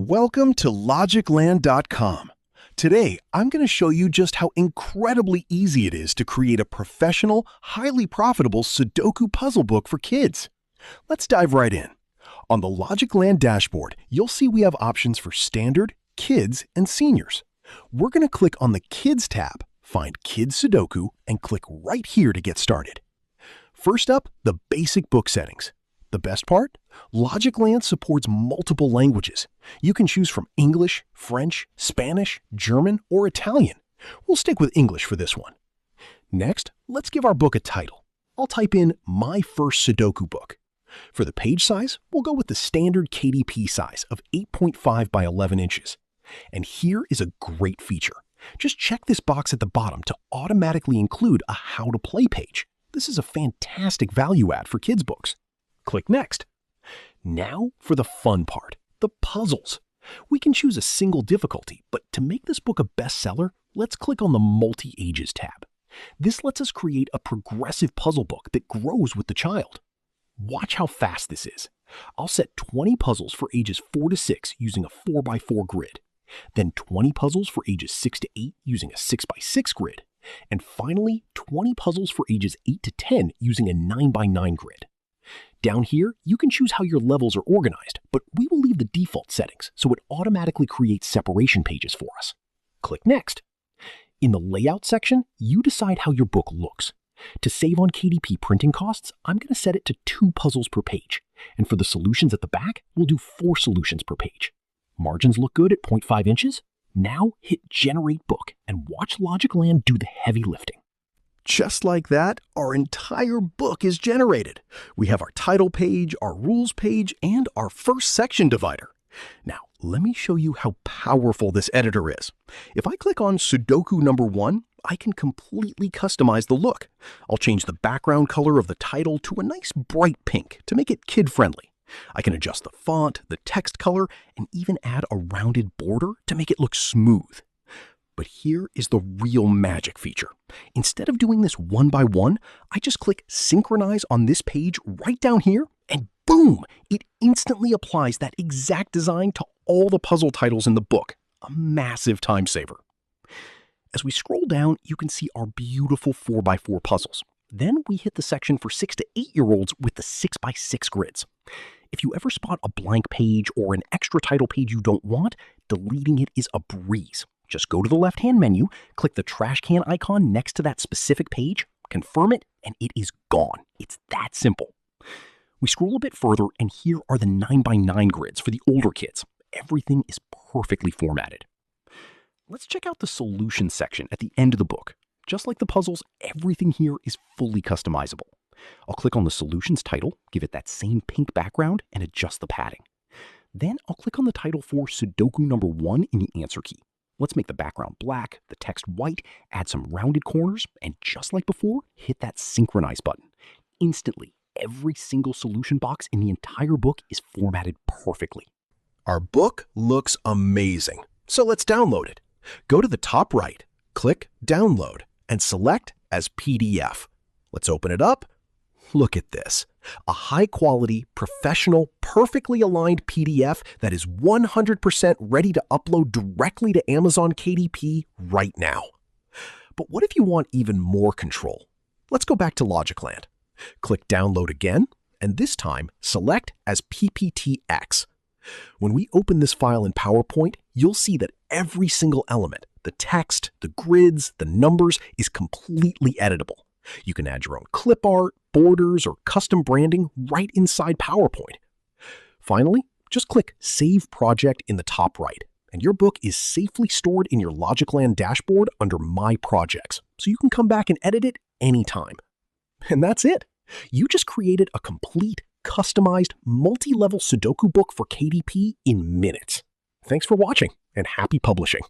Welcome to LogikLand.com. Today, I'm going to show you just how incredibly easy it is to create a professional, highly profitable Sudoku puzzle book for kids. Let's dive right in. On the LogikLand dashboard, you'll see we have options for standard, kids, and seniors. We're going to click on the Kids tab, find Kids Sudoku, and click right here to get started. First up, the basic book settings. The best part? LogikLand supports multiple languages. You can choose from English, French, Spanish, German, or Italian. We'll stick with English for this one. Next, let's give our book a title. I'll type in My First Sudoku Book. For the page size, we'll go with the standard KDP size of 8.5 by 11 inches. And here is a great feature. Just check this box at the bottom to automatically include a How to Play page. This is a fantastic value add for kids' books. Click Next. Now for the fun part, the puzzles. We can choose a single difficulty, but to make this book a bestseller, let's click on the Multi-Ages tab. This lets us create a progressive puzzle book that grows with the child. Watch how fast this is. I'll set 20 puzzles for ages 4 to 6 using a 4x4 grid, then 20 puzzles for ages 6 to 8 using a 6x6 grid, and finally 20 puzzles for ages 8 to 10 using a 9x9 grid. Down here, you can choose how your levels are organized, but we will leave the default settings so it automatically creates separation pages for us. Click Next. In the Layout section, you decide how your book looks. To save on KDP printing costs, I'm going to set it to 2 puzzles per page, and for the solutions at the back, we'll do 4 solutions per page. Margins look good at 0.5 inches. Now hit Generate Book and watch LogikLand do the heavy lifting. Just like that, our entire book is generated. We have our title page, our rules page, and our first section divider. Now, let me show you how powerful this editor is. If I click on Sudoku number 1, I can completely customize the look. I'll change the background color of the title to a nice bright pink to make it kid-friendly. I can adjust the font, the text color, and even add a rounded border to make it look smooth. But here is the real magic feature. Instead of doing this one by one, I just click Synchronize on this page right down here, and boom! It instantly applies that exact design to all the puzzle titles in the book. A massive time saver. As we scroll down, you can see our beautiful 4x4 puzzles. Then we hit the section for 6 to 8-year-olds with the 6x6 grids. If you ever spot a blank page or an extra title page you don't want, deleting it is a breeze. Just go to the left-hand menu, click the trash can icon next to that specific page, confirm it, and it is gone. It's that simple. We scroll a bit further, and here are the 9x9 grids for the older kids. Everything is perfectly formatted. Let's check out the Solutions section at the end of the book. Just like the puzzles, everything here is fully customizable. I'll click on the Solutions title, give it that same pink background, and adjust the padding. Then I'll click on the title for Sudoku number 1 in the answer key. Let's make the background black, the text white, add some rounded corners, and just like before, hit that Synchronize button. Instantly, every single solution box in the entire book is formatted perfectly. Our book looks amazing, so let's download it. Go to the top right, click Download, and select as PDF. Let's open it up. Look at this. A high-quality, professional, perfectly aligned PDF that is 100% ready to upload directly to Amazon KDP right now. But what if you want even more control? Let's go back to LogikLand. Click Download again, and this time select as PPTX. When we open this file in PowerPoint, you'll see that every single element, the text, the grids, the numbers, is completely editable. You can add your own clip art, borders, or custom branding right inside PowerPoint. Finally, just click Save Project in the top right, and your book is safely stored in your LogikLand dashboard under My Projects, so you can come back and edit it anytime. And that's it. You just created a complete, customized, multi-level Sudoku book for KDP in minutes. Thanks for watching, and happy publishing.